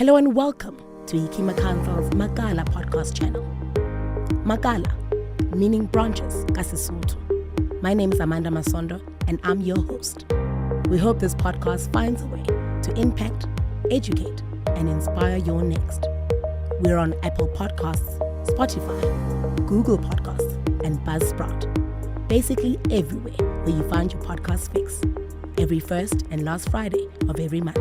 Hello and welcome to Makansal's Makala podcast channel. Makala, meaning branches, Kasisuthu. My name is Amanda Masondo and I'm your host. We hope this podcast finds a way to impact, educate, and inspire your next. We're on Apple Podcasts, Spotify, Google Podcasts, and Buzzsprout. Basically everywhere where you find your podcast fix. Every first and last Friday of every month.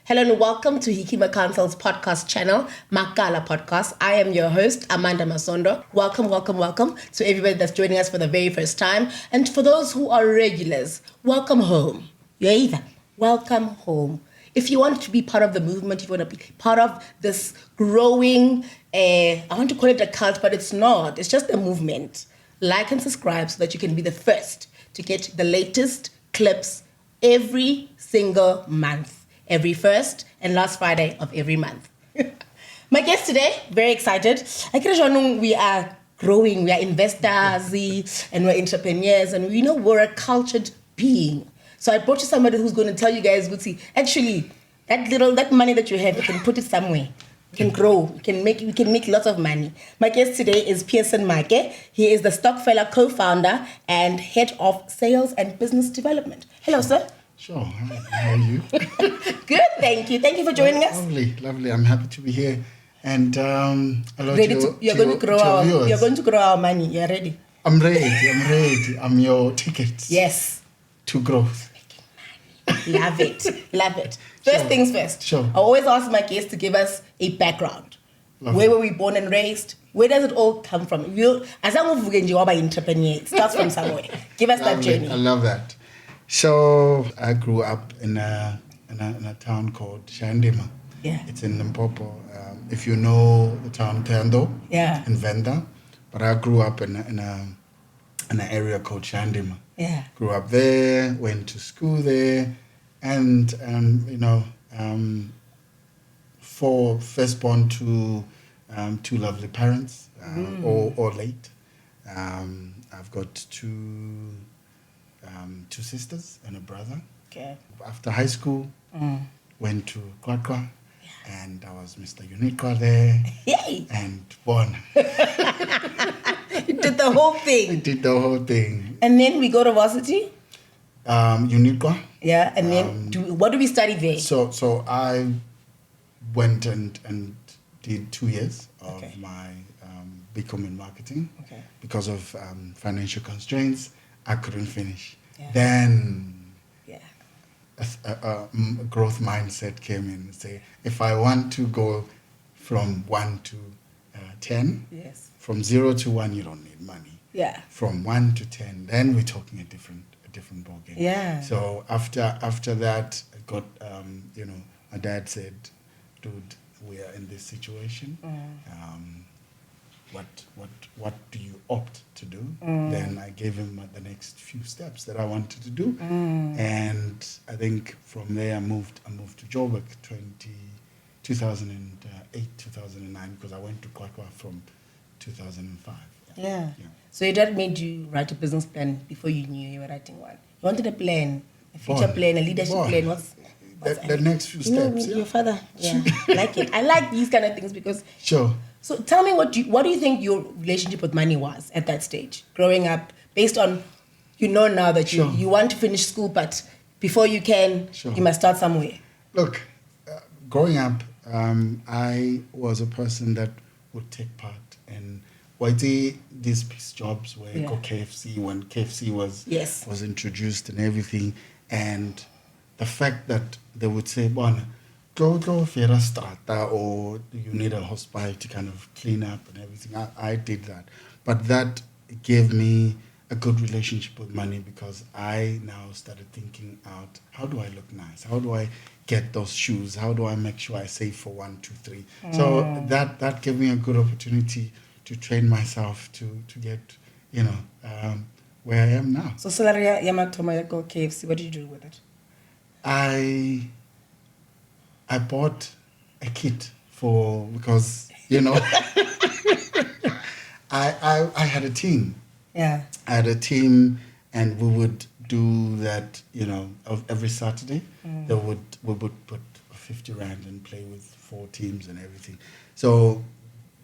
Hello and welcome to Makansal's podcast channel, Makala Podcast. I am your host, Amanda Masondo. Welcome to everybody that's joining us for the very first time. And for those who are regulars, welcome home. You're either. Welcome home. If you want to be part of the movement, if you want to be part of this growing, I want to call it a cult, but it's not. It's just a movement. Like and subscribe so that you can be the first to get the latest clips every single month. Every first and last Friday of every month. My guest today, very excited. We are growing, we are investors and we're entrepreneurs and we know we're a cultured being. So I brought you somebody who's going to tell you guys, actually, that money that you have, you can put it somewhere. You can grow, we can make lots of money. My guest today is Pearson Maake. He is the StokFella co-founder and head of sales and business development. Hello, sir. Sure. How are you? Good, thank you. Thank you for joining us. Lovely. I'm happy to be here. And you're going to grow our money. You're ready? I'm ready. I'm your ticket. Yes. To growth. Love it. First things first. Sure. I always ask my guests to give us a background. Lovely. Where were we born and raised? Where does it all come from? As I'm an entrepreneur, it starts from somewhere. Give us that journey. I love that. So I grew up in a town called Shandima. Yeah. It's in Limpopo. If you know the town Tendo. Yeah. In Venda. But I grew up in an area called Shandima. Yeah. Grew up there, went to school there, and for firstborn to two lovely parents, or late. I've got two sisters and a brother. Okay. After high school, went to Kwakwa, and I was Mr. Uniqua there. Yay! And born. You did the whole thing. I did the whole thing. And then we go to varsity? Uniqua. Yeah, and then what do we study there? So I went and did 2 years of my BCom in marketing. Okay. Because of financial constraints, I couldn't finish. Yeah. Then a growth mindset came in and say, if I want to go from 1 to 10, yes. From 0 to 1, you don't need money. Yeah. From 1 to 10, then we're talking a different ballgame. Yeah. So after that, I got my dad said, dude, we are in this situation. What do you opt to do? Then I gave him the next few steps that I wanted to do, and I think from there I moved to Joburg 2008 2009 because I went to Kwakwa from 2005. Yeah. So your dad made you write a business plan before you knew you were writing one. You wanted a plan, a future plan, a leadership plan. What's the next few steps? Your father. Yeah. I like it. I like these kind of things because. Sure. So tell me what do you think your relationship with money was at that stage, growing up, based on now that you want to finish school, but before you can, you must start somewhere. Look, growing up, I was a person that would take part in these piece jobs where go KFC when KFC was introduced and everything, and the fact that they would say, "Bona, go Fera Strata," or you need a hospital to kind of clean up and everything. I did that, but that gave me a good relationship with money because I now started thinking out, how do I look nice? How do I get those shoes? How do I make sure I save for 1, 2, 3? So that gave me a good opportunity to train myself to get, where I am now. So salary Yamatoma go KFC, what did you do with it? I bought a kit because I had a team. Yeah. I had a team and we would do that, every Saturday. We would put 50 rand and play with 4 teams and everything. So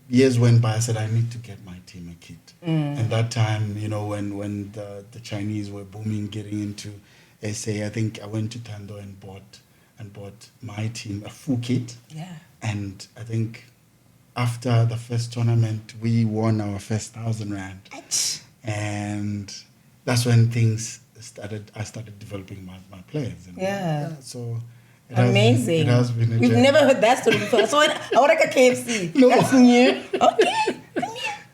years went by, I said, I need to get my team a kit. And that time, you know, when the Chinese were booming, getting into SA, I think I went to Tando and bought my team a full kit. Yeah. And I think after the first tournament, we won our first 1,000 rand. And that's when things started. I started developing my players. So amazing. It has been a We've journey. never heard that story before. So I want like a KFC. No. That's new. Okay.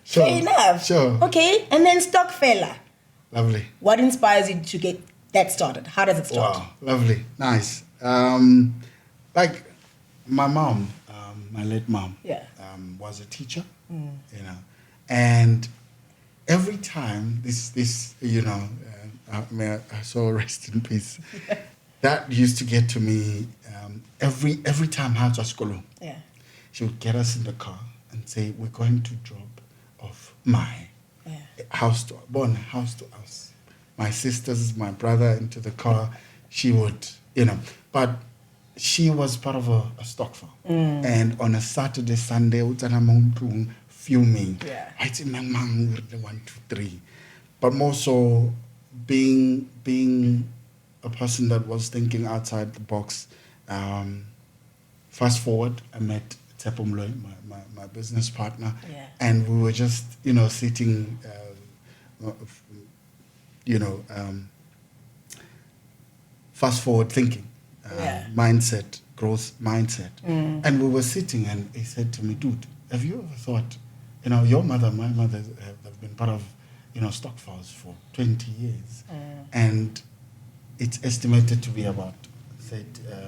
Sure. Fair enough. Sure. Okay. And then StokFella. Lovely. What inspires you to get that started? How does it start? Wow. Lovely. Nice. Like my mom, my late mom, was a teacher, you know, and every time this you know, may I so rest in peace. That used to get to me every time I was at school. Yeah. She would get us in the car and say, we're going to drop off my house to house. My sisters, my brother into the car. She would, you know, but she was part of a stokvel. And on a Saturday, Sunday, fuming. I say, "Mang, 1, 2, 3." But more so being a person that was thinking outside the box. Fast forward, I met Tsepo Mloyi, my business partner, and we were just, you know, sitting, fast forward thinking, mindset, growth mindset. And we were sitting and he said to me, dude, have you ever thought, you know, your mother, my mother have been part of, you know, stokvels for 20 years. And it's estimated to be about, say,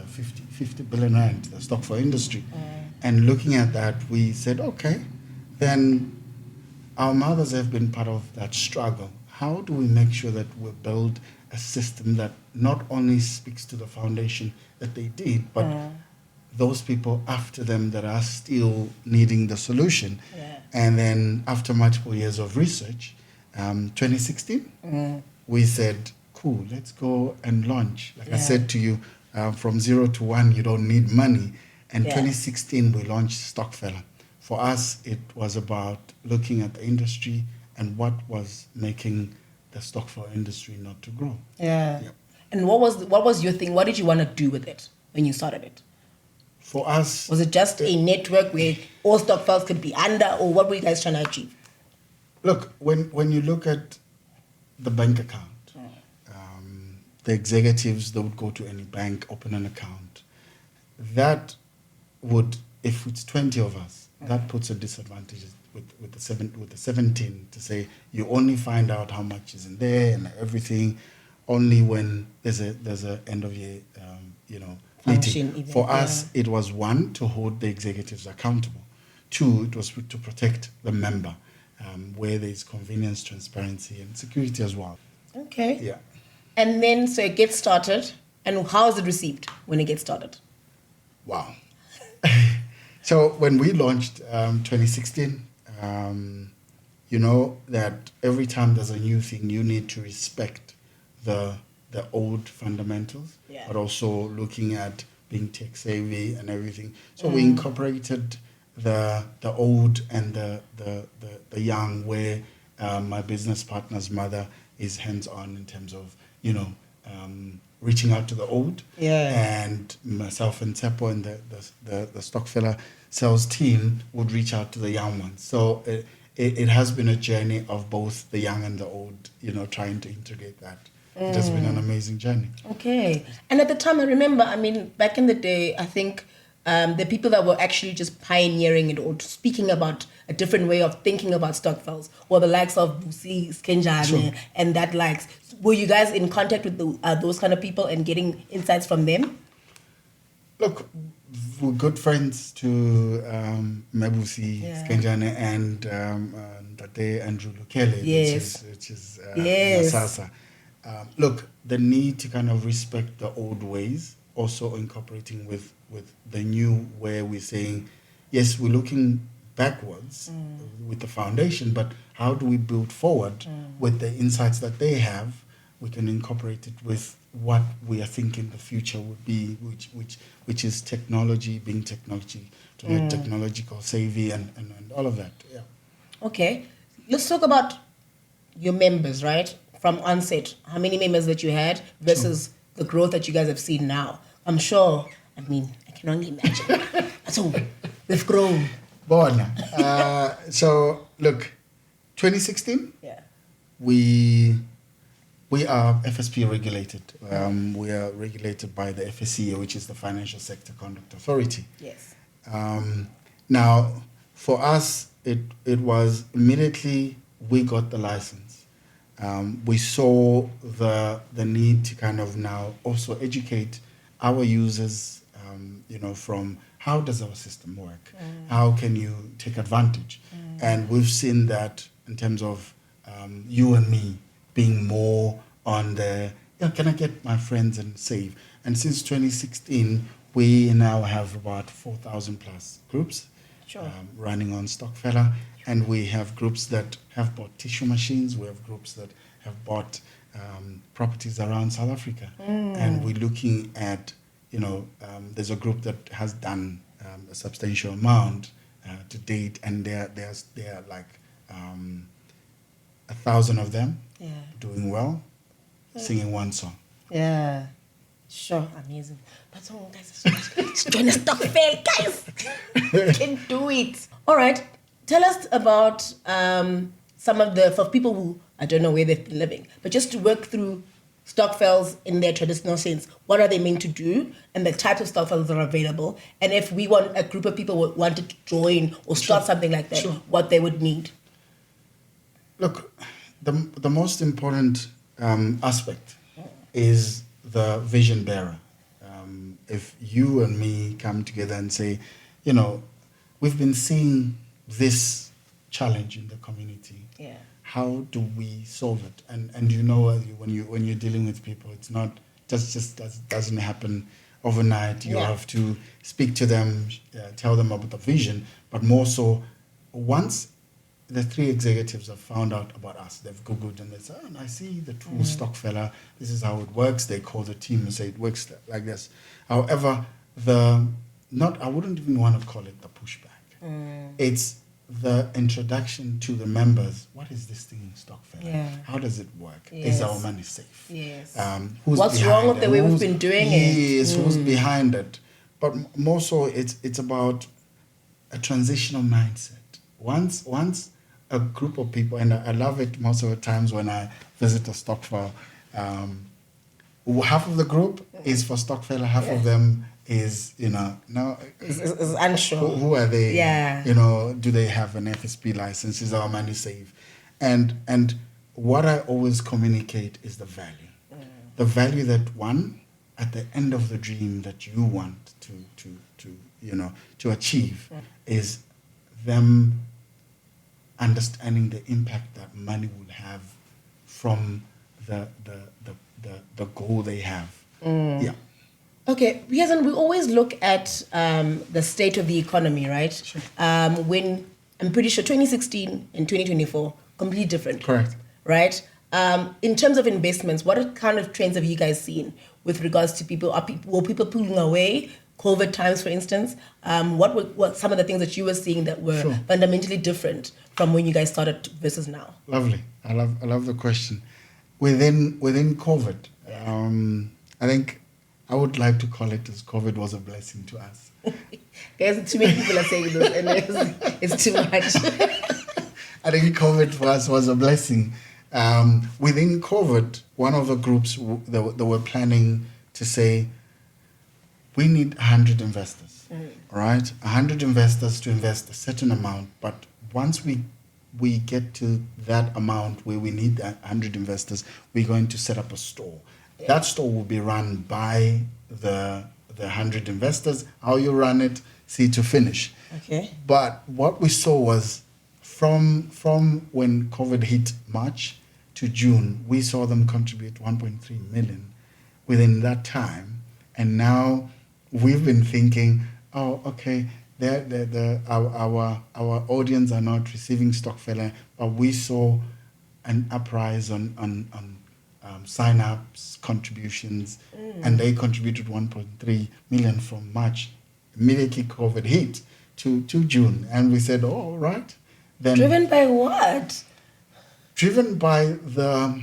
50 billion rand, the stokvel industry. And looking at that, we said, okay, then our mothers have been part of that struggle. How do we make sure that we build a system that not only speaks to the foundation that they did, but those people after them that are still needing the solution? And then after multiple years of research, 2016, we said, cool, let's go and launch. Like I said to you, from 0 to 1, you don't need money. And 2016, we launched StokFella. For us, it was about looking at the industry and what was making the stokvel industry not to grow. And what was your thing? What did you want to do with it when you started it? For us... Was it just a network where all stokvels could be under, or what were you guys trying to achieve? Look, when you look at the bank account, the executives, they would go to any bank, open an account. That would, if it's 20 of us, that puts a disadvantage with the 17 to say you only find out how much is in there and everything only when there's a end of year meeting. For us, it was 1, to hold the executives accountable. 2, it was to protect the member, where there's convenience, transparency, and security as well. Okay. Yeah. And then, so it gets started, and how is it received when it gets started? Wow. So when we launched 2016, you know that every time there's a new thing, you need to respect the old fundamentals, but also looking at being tech savvy and everything. So we incorporated the old and the young, where my business partner's mother is hands-on in terms of, you know, reaching out to the old, and myself and Tsepo and the StokFella sales team would reach out to the young ones. So it has been a journey of both the young and the old, you know, trying to integrate that. It has been an amazing journey. Okay. And at the time, I remember, I mean, back in the day, I think the people that were actually just pioneering it or speaking about a different way of thinking about stokvels were the likes of Busi, Skenjane, and that likes. Were you guys in contact with those kind of people and getting insights from them? Look, we're good friends to Mebusi, Skenjane, and Tate Andrew Lukele, which is Nasasa. Look, the need to kind of respect the old ways, also incorporating with the new, where we're saying, yes, we're looking backwards with the foundation, but how do we build forward with the insights that they have? We can incorporate it with what we are thinking the future would be, which is technology, being technological savvy and all of that. Yeah. Okay, let's talk about your members, right? From onset, how many members that you had versus the growth that you guys have seen now. I'm sure, I can only imagine. So we've grown. So look, 2016, yeah, we are FSP regulated. We are regulated by the FSCA, which is the Financial Sector Conduct Authority. Yes. Now, for us, it was immediately we got the license. We saw the need to kind of now also educate our users, from how does our system work? How can you take advantage? And we've seen that in terms of you and me being more on can I get my friends and save? And since 2016, we now have about 4,000 plus groups running on StokFella. And we have groups that have bought tissue machines. We have groups that have bought properties around South Africa. And we're looking at, there's a group that has done a substantial amount to date. And there are like 1,000 of them doing well, singing one song. Yeah. Sure, amazing. But guys, join the stokvel, guys. You can do it. All right. Tell us about some of for people who, I don't know where they've been living, but just to work through stokvels in their traditional sense. What are they meant to do and the types of stokvels that are available? And if we want a group of people who wanted to join or start something like that, what they would need? Look, the most important aspect is the vision bearer. If you and me come together and say, we've been seeing this challenge in the community. Yeah. How do we solve it? And when you're dealing with people, it's not doesn't happen overnight. You have to speak to them, tell them about the vision, but more so once the three executives have found out about us, they've Googled and they say, I see the tool StokFella, this is how it works. They call the team and say it works like this. However, I wouldn't even want to call it the pushback. It's the introduction to the members. What is this thing StokFella? Yeah. How does it work? Yes. Is our money safe? Yes. What's wrong with the way we've been doing it? Yes, who's behind it? But more so, it's about a transitional mindset. Once a group of people, and I love it most of the times when I visit a stokvel, half of the group is for StokFella, half of them is, is unsure. Who are they? Yeah. Do they have an FSP license? Is our money safe? And what I always communicate is the value. The value that at the end of the dream that you want to achieve is them understanding the impact that money will have from the goal they have. Yeah. Okay, because we always look at the state of the economy, right? Sure. When I'm pretty sure 2016 and 2024 completely different. Correct. Right. In terms of investments, what kind of trends have you guys seen with regards to people? Were people pulling away? COVID times, for instance, what were some of the things that you were seeing that were fundamentally different from when you guys started versus now? Lovely. I love the question. Within COVID, I think I would like to call it as COVID was a blessing to us. Guys, too many people are saying this, and it's too much. I think COVID for us was a blessing. Within COVID, one of the groups they were planning to say, we need 100 investors, right? 100 investors to invest a certain amount. But once we get to that amount where we need 100 investors, we're going to set up a store. Yeah. That store will be run by the 100 investors. How you run it, see to finish. Okay. But what we saw was from when COVID hit March to June, we saw them contribute 1.3 million within that time. And now we've been thinking, okay, our audience are not receiving StokFella, but we saw an uprise on sign-ups, contributions, and they contributed 1.3 million from March. Immediately COVID hit to June, and we said, oh, all right. Then driven by what? Driven by the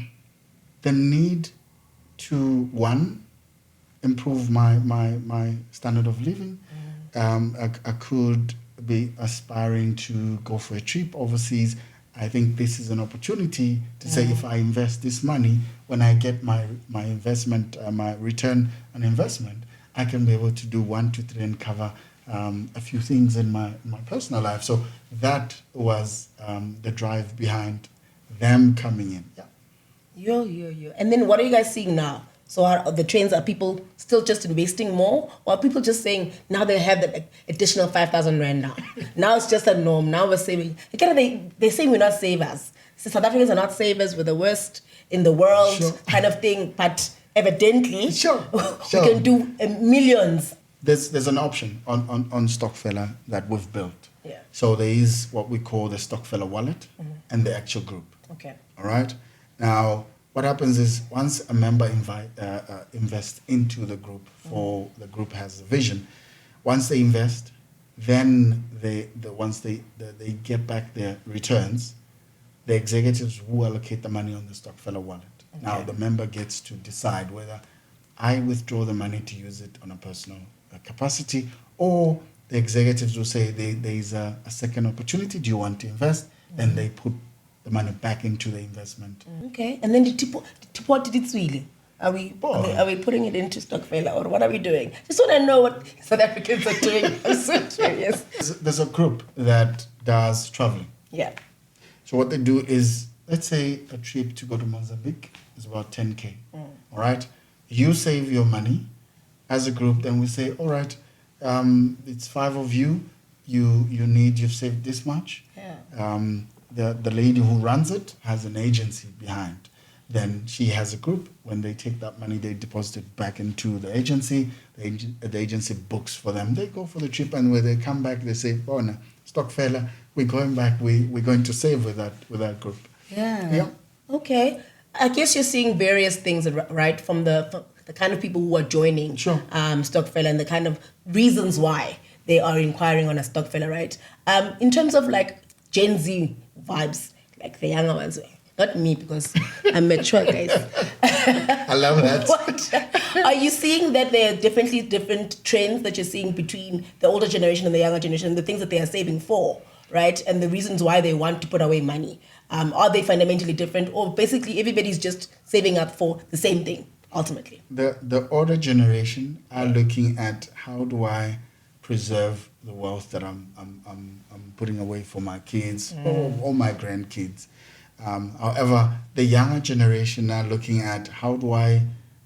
need to, one, improve my standard of living. I could be aspiring to go for a trip overseas. I think this is an opportunity to say, if I invest this money, when I get my investment, my return on investment, I can be able to do 1, 2, 3 and cover a few things in my personal life. So that was the drive behind them coming in. Yeah. Yo. And then what are you guys seeing now? So are people still just investing more? Or are people just saying, now they have the additional 5,000 Rand now? Now it's just a norm. Now we're saving. They say we're not savers. So South Africans are not savers. We're the worst in the world kind of thing. But evidently, we can do millions. There's an option on StokFella that we've built. Yeah. So there is what we call the StokFella wallet and the actual group. Okay. All right. Now, what happens is once a member invests into the group, for the group has a vision. Once they invest, then once they get back their returns, the executives will allocate the money on the StokFella wallet. Okay. Now the member gets to decide whether I withdraw the money to use it on a personal capacity, or the executives will say there is a second opportunity. Do you want to invest? Then they put the money back into the investment. Okay, and then what did it really? Are we putting it into StokFella, or what are we doing? Just want to know what South Africans are doing. I'm so curious. There's a group that does traveling. Yeah. So what they do is, let's say a trip to go to Mozambique is about 10K. All right. You save your money as a group. Then we say, all right, it's 5 of you. You've saved this much. Yeah. The lady who runs it has an agency behind. Then she has a group. When they take that money, they deposit it back into the agency. The agency books for them. They go for the trip, and when they come back, they say, "Oh no, StokFella, we're going back. We're going to save with that group." Yeah. Okay. I guess you're seeing various things, right, from the kind of people who are joining StokFella and the kind of reasons why they are inquiring on a StokFella, right? In terms of like Gen Z vibes, like the younger ones. Not me, because I'm mature, guys. I love that. What? Are you seeing that there are definitely different trends that you're seeing between the older generation and the younger generation, and the things that they are saving for, right? And the reasons why they want to put away money? Are they fundamentally different, or basically everybody's just saving up for the same thing, ultimately? The older generation are looking at, how do I preserve the wealth that I'm putting away for my kids or my grandkids. However, the younger generation are looking at, how do I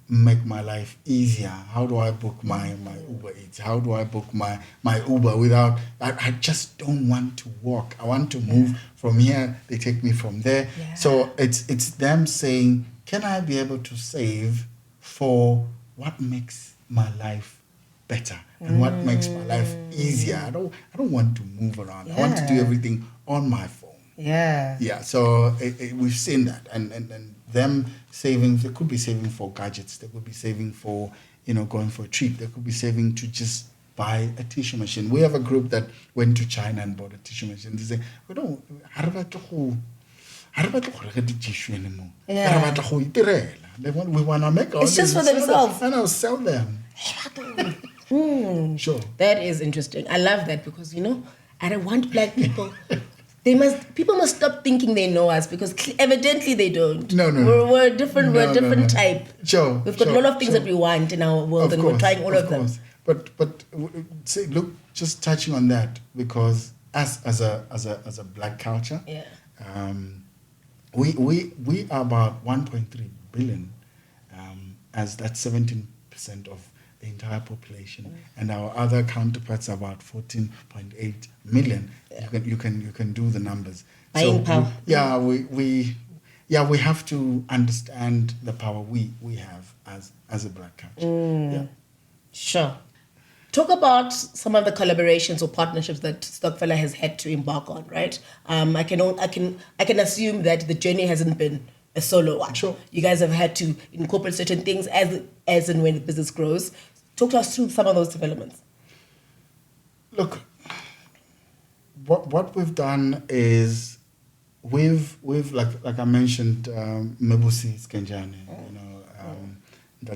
make my life easier? How do I book my Uber Eats? How do I book my Uber without, I just don't want to walk. I want to move from here. They take me from there. Yeah. So it's them saying, can I be able to save for what makes my life better and what makes my life easier? I don't want to move around. I want to do everything on my phone. Yeah. So we've seen that, and them saving. They could be saving for gadgets. They could be saving for going for a trip. They could be saving to just buy a tissue machine. We have a group that went to China and bought a tissue machine. They say, we don't. Tissue anymore. We want to make our. It's just for themselves. And I'll sell them. Sure. That is interesting. I love that, because I don't want black people. People must stop thinking they know us, because evidently they don't. No. We're different. We're a different type. Sure. We've got a lot of things that we want in our world, and we're trying all of them. But say, look, just touching on that, because as a black culture, we are about 1.3 billion, as that's 17% of the entire population, and our other counterparts are about 14.8 million. You can do the numbers. Buying power. We have to understand the power we have as a black culture. Sure. Talk about some of the collaborations or partnerships that StokFella has had to embark on, right? I can assume that the journey hasn't been a solo one. Sure. You guys have had to incorporate certain things as and when the business grows. Talk to us through some of those developments. Look, what we've done is we've like I mentioned, Mebusi Skenjane,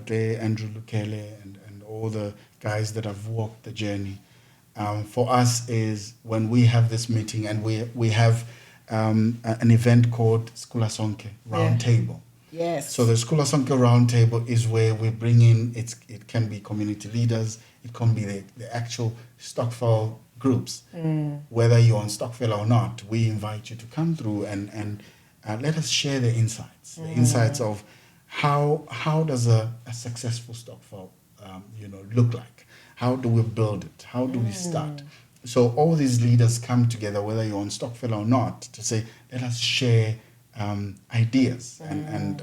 Date Andrew Lukele and all the guys that have walked the journey. For us is when we have this meeting and we have an event called Skula Sonke Roundtable. Yes. So the Skula Sonke Roundtable is where we bring in, it can be community leaders, it can be the actual stokvel groups. Whether you're on StokFella or not, we invite you to come through and let us share the insights. The insights of how does a successful stokvel look like? How do we build it? How do we start? So all these leaders come together, whether you're on StokFella or not, to say, let us share ideas. And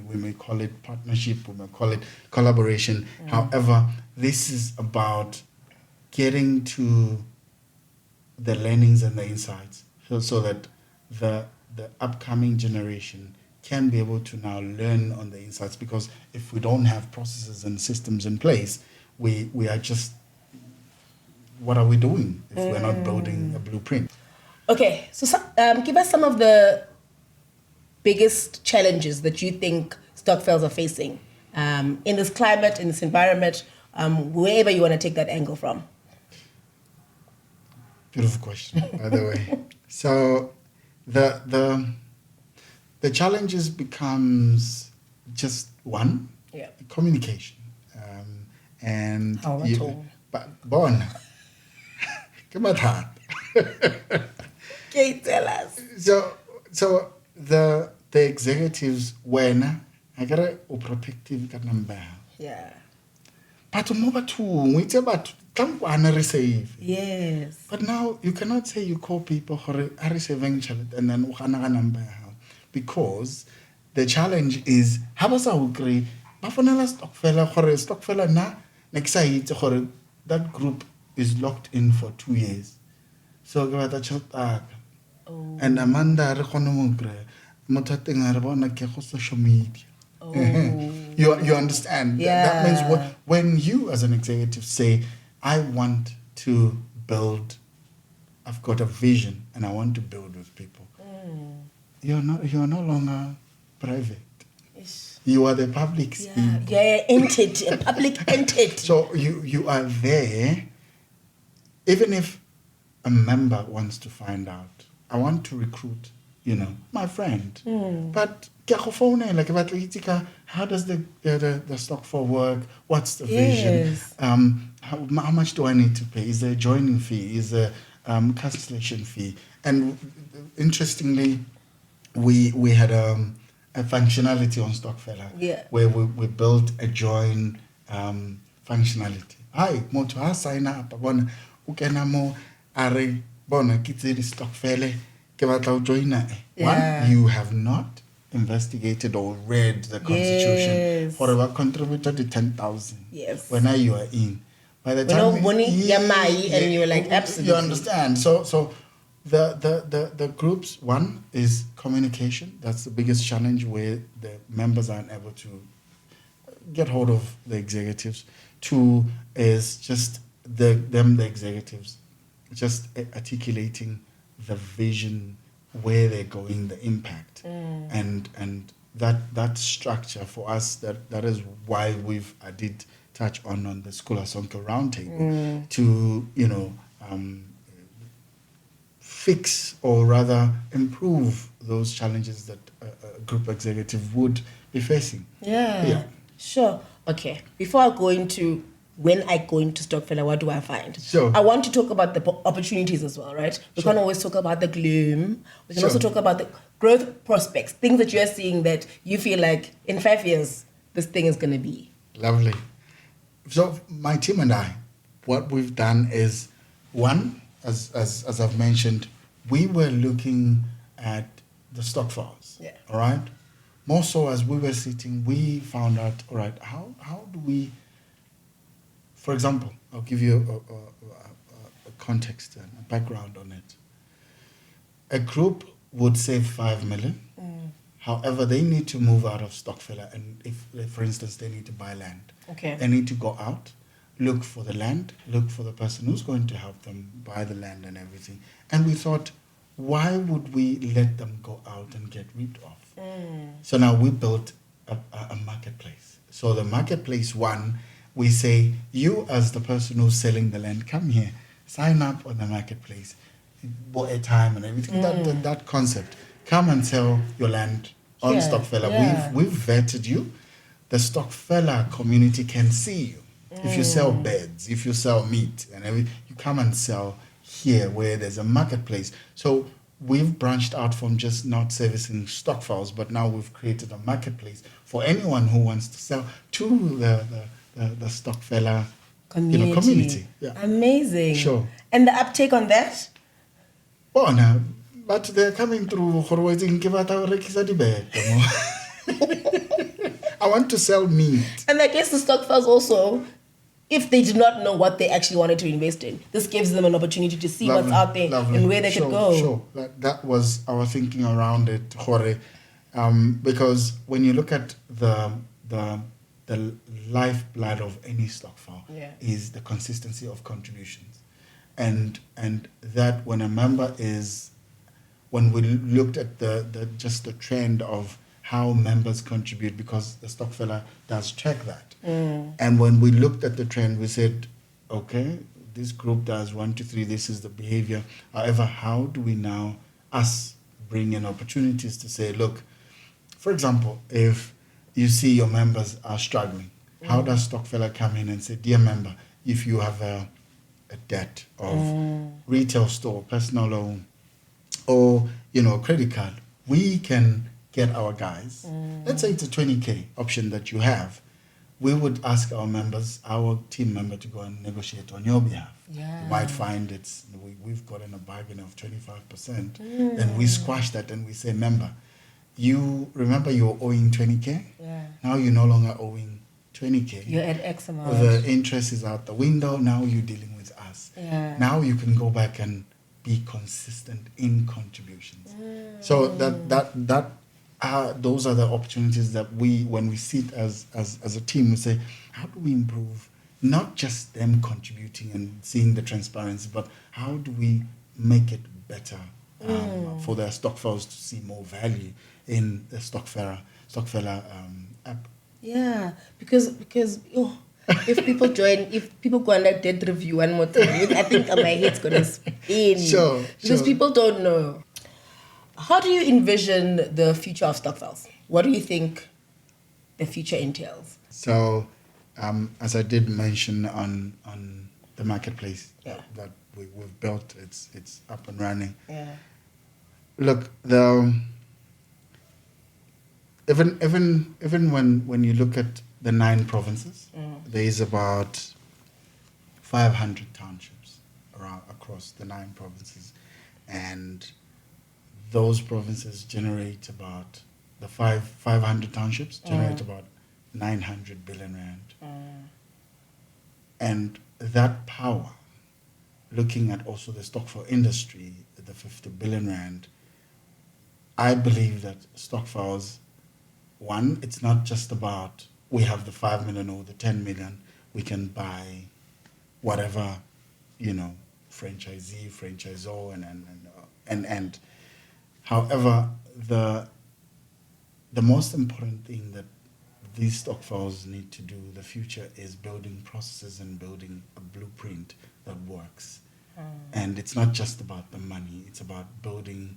we may call it partnership, we may call it collaboration. However, this is about getting to the learnings and the insights so that the upcoming generation can be able to now learn on the insights, because if we don't have processes and systems in place, we are just, what are we doing if we're not building a blueprint? Okay, so give us some of the biggest challenges that you think stokvels are facing in this climate, in this environment, wherever you want to take that angle from. Beautiful question, by the way. So the challenges becomes just one, communication. And how at all? But Bon, come on, hard. Okay, tell us. So the executives when I got a protective number. Yeah. But it's about receive. Yes. But now you cannot say you call people who are receiving and then number, because the challenge is stokfella na next that group is locked in for 2 years. So and Amanda social media. You understand? Yeah. That means when you as an executive say, I want to build, I've got a vision and I want to build with people. You're no longer private. Ish. You are the public. Yeah, entity, a public entity. So you are there. Even if a member wants to find out, I want to recruit, my friend. But how does the stokvel work? What's the vision? How much do I need to pay? Is there a joining fee? Is there cancellation fee? And interestingly, we had a functionality on StokFella where we built a join functionality. Hi, moto sign up. Bona ukenamo are bona kitsiri StokFella ke batla joina. One, you have not investigated or read the constitution for about contributed to 10,000. Yes. When you are in. By the time and you're like, absolutely. You understand. So the groups, one is communication. That's the biggest challenge, where the members aren't able to get hold of the executives. Two is just the executives just articulating the vision, where they're going, the impact, and that structure for us. That is why I did touch on the Skula Sonke Roundtable to fix, or rather improve, those challenges that a group executive would be facing. Yeah. Sure. Okay. Before I go into when I go into StokFella, what do I find? Sure. I want to talk about the opportunities as well, right? We can't always talk about the gloom. We can also talk about the growth prospects, things that you're seeing that you feel like in 5 years, this thing is going to be. Lovely. So my team and I, what we've done is, one, as I've mentioned, we were looking at the stokvels. Yeah. All right. More so, as we were sitting, we found out, all right, how do we, for example, I'll give you a context and a background on it. A group would save 5 million. However, they need to move out of StokFella, and if, for instance, they need to buy land, they need to go out, look for the land, look for the person who's going to help them buy the land and everything. And we thought, why would we let them go out and get ripped off? So now we built a marketplace. So the marketplace one, we say, you as the person who's selling the land, come here, sign up on the marketplace, buy a time and everything. That concept. Come and sell your land on StokFella. Yeah. We've vetted you. The StokFella community can see you. If you sell beds, if you sell meat and everything, you come and sell here where there's a marketplace. So we've branched out from just not servicing stokvels, but now we've created a marketplace for anyone who wants to sell to the StokFella community. Yeah. Amazing. Sure. And the uptake on that? Oh, no. But they're coming through. I want to sell meat. And I guess the stokvels also, if they did not know what they actually wanted to invest in, this gives them an opportunity to see what's out there and where they could go. Sure, that was our thinking around it, Jorge. Because when you look at the lifeblood of any stokvel is the consistency of contributions. And that when a member is, when we looked at the trend of how members contribute, because the StokFella does track that. And when we looked at the trend, we said, okay, this group does 1, 2, 3, this is the behavior. However, how do we now, us, bring in opportunities to say, look, for example, if you see your members are struggling, how does StokFella come in and say, dear member, if you have a debt of retail store, personal loan, or credit card, we can get our guys. Let's say it's a 20K option that you have. We would ask our members, our team member, to go and negotiate on your behalf. Yeah. You might find we've gotten a bargain of 25%. Then we squash that and we say, member, you remember you're owing 20K? Yeah. Now you're no longer owing 20K. You're at X amount. The interest is out the window. Now you're dealing with us. Yeah. Now you can go back and be consistent in contributions. So those are the opportunities that when we sit as a team, we say, how do we improve not just them contributing and seeing the transparency, but how do we make it better for the stokvels to see more value in the StokFella app? Yeah, because if people go on that debt review one more time, I think my head's gonna spin. Sure. Because people don't know. How do you envision the future of stokvels? What do you think the future entails? So, as I did mention on the marketplace that we've built, it's up and running. Yeah. Look, even when you look at the 9 provinces, there is about 500 townships across the 9 provinces, and those provinces generate about 500 townships generate about 900 billion rand. And that power, looking at also the stokvel industry, the 50 billion rand, I believe that stokvels, one, it's not just about we have the 5 million or the 10 million, we can buy whatever, franchisee, franchisor, and however, the most important thing that these stokvels need to do in the future is building processes and building a blueprint that works. And it's not just about the money, it's about building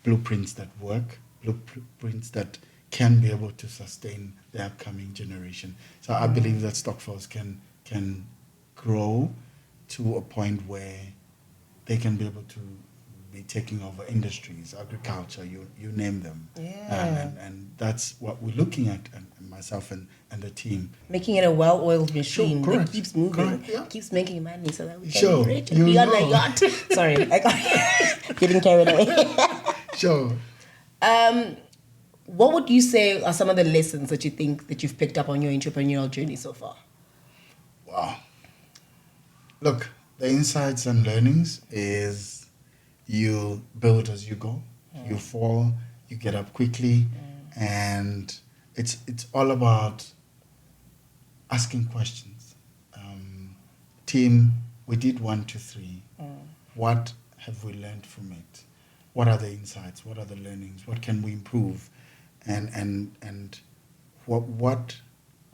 blueprints that work, blueprints that can be able to sustain the upcoming generation. So I believe that stokvels can grow to a point where they can be able to be taking over industries, agriculture, you name them. Yeah. And that's what we're looking at, and myself and the team. Making it a well-oiled machine that keeps moving, keeps making money so that we can be rich and be on a yacht. Sorry, I got getting carried away. Sure. What would you say are some of the lessons that you think that you've picked up on your entrepreneurial journey so far? Wow. Look, the insights and learnings is you build as you go. You fall, you get up quickly, and it's all about asking questions. Team, we did 1, 2, 3. What have we learned from it? What are the insights? What are the learnings? What can we improve? And what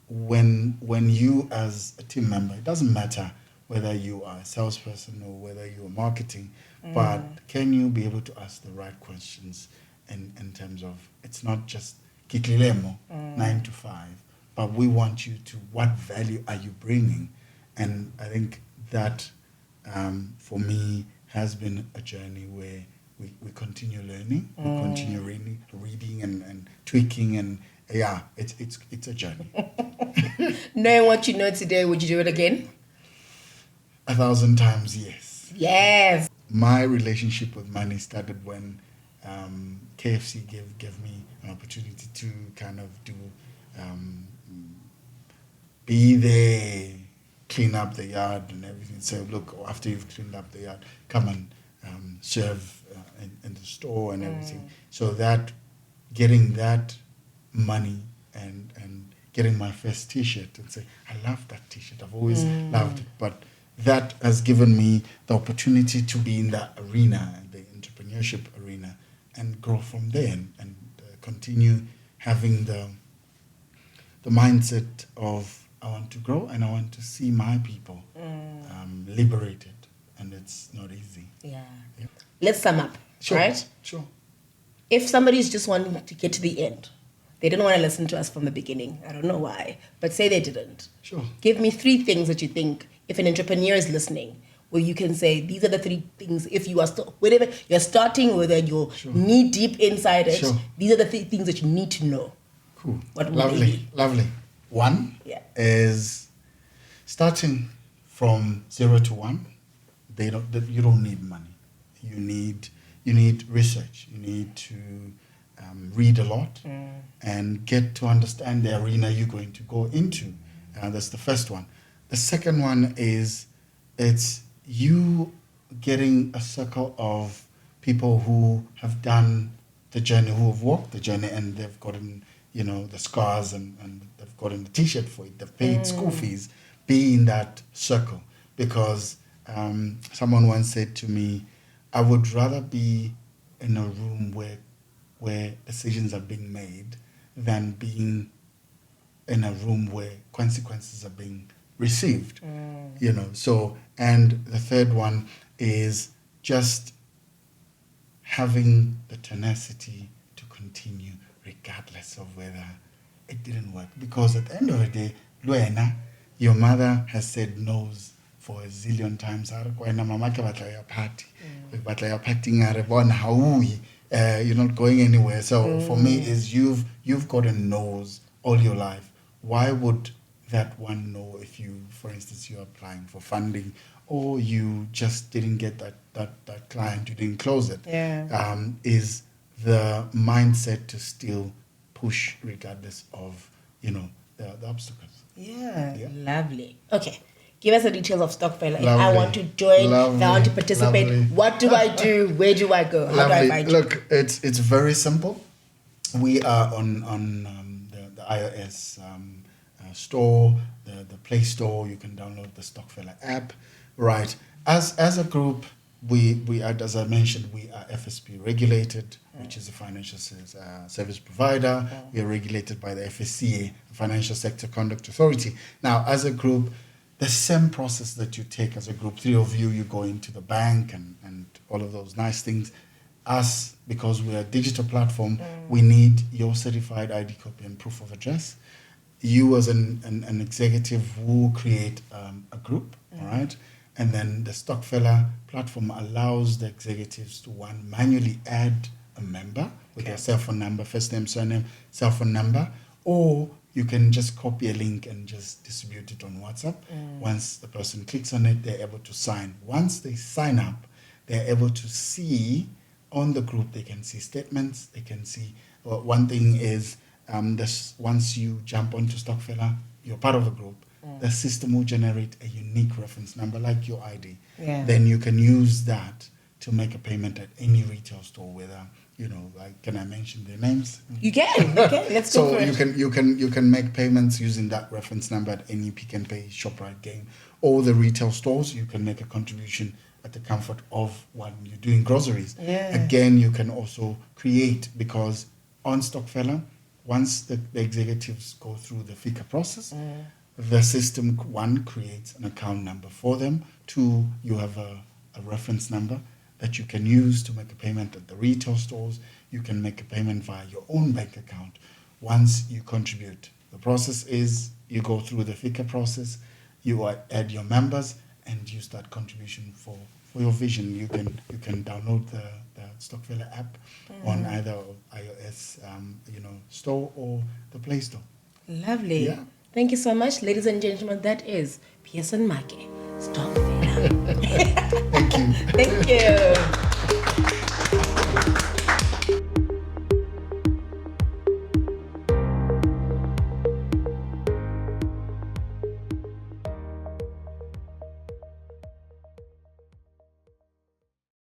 when you as a team member, it doesn't matter whether you are a salesperson or whether you are marketing, but can you be able to ask the right questions in terms of, it's not just kiklilemo 9 to 5, but we want you to, what value are you bringing? And I think that for me has been a journey where we continue learning, we continue reading and tweaking, and yeah, it's a journey. Knowing what you know today, would you do it again? 1,000 times, yes. Yes. My relationship with money started when KFC gave me an opportunity to kind of do be there, clean up the yard and everything. So look, after you've cleaned up the yard, come and serve in the store and everything. So that, getting that money and getting my first T-shirt and say, I love that T-shirt. I've always loved it. But that has given me the opportunity to be in that arena, the entrepreneurship arena, and grow from there and continue having the mindset of, I want to grow and I want to see my people liberated, and it's not easy. Yeah. Let's sum up, Sure. right? Sure. If somebody's just wanting to get to the end, they didn't want to listen to us from the beginning. I don't know why, but say they didn't. Sure. Give me 3 things that you think, if an entrepreneur is listening, where you can say, these are the 3 things, if you are whatever you're starting, whether you're knee deep inside it, these are the 3 things that you need to know. Cool. What Lovely. 1 is starting from 0 to 1. You don't need money. You need research. You need to read a lot and get to understand the arena you're going to go into. That's the first one. The second one is, it's you getting a circle of people who have done the journey, who have walked the journey, and they've gotten, the scars and they've gotten the T-shirt for it. They've paid school fees. Be in that circle, because someone once said to me, I would rather be in a room where decisions are being made than being in a room where consequences are being received. So, and the third one is just having the tenacity to continue regardless of whether it didn't work. Because at the end of the day, Luena, your mother has said no's for a zillion times. You're not going anywhere. So for me, is you've gotten no's all your life. Why would that one no, if you, for instance, you're applying for funding, or you just didn't get that client, you didn't close it, is the mindset to still push regardless of, the obstacles. Yeah, lovely. Okay. Give us the details of StokFella. If I want to join, if I want to participate, what do I do? Where do I go? How do I find you? Look, it's very simple. We are on the iOS store, the Play Store. You can download the StokFella app. Right. As a group, we are, as I mentioned, we are FSP regulated, which is a financial service provider. We are regulated by the FSCA, Financial Sector Conduct Authority. Now, as a group, the same process that you take as a group, 3 of you go into the bank and all of those nice things. Us, because we're a digital platform, we need your certified ID copy and proof of address. You as an executive will create a group, all right? And then the StokFella platform allows the executives to, manually add a member with their cell phone number, first name, surname, cell phone number, or you can just copy a link and just distribute it on WhatsApp. Once the person clicks on it, they're able to sign. Once they sign up, they're able to see on the group, they can see statements, they can see, one thing is, once you jump onto StokFella, you're part of a group, the system will generate a unique reference number like your ID. Then you can use that to make a payment at any retail store, whether, can I mention their names? You can. Let's go for it. So you can make payments using that reference number at any Pick n Pay, ShopRite, Game, or the retail stores. You can make a contribution at the comfort of when you're doing groceries. Yeah. Again, you can also create, because on StokFella, once the executives go through the FICA process, the system, one, creates an account number for them. Two, you have a reference number that you can use to make a payment at the retail stores. You can make a payment via your own bank account once you contribute. The process is you go through the FICA process, you add your members, and you start contribution for your vision. You can download the StokFella app on either iOS store or the Play Store. Lovely. Yeah. Thank you so much, ladies and gentlemen. That is Pearson Maake, StokFella. Thank you. Thank you.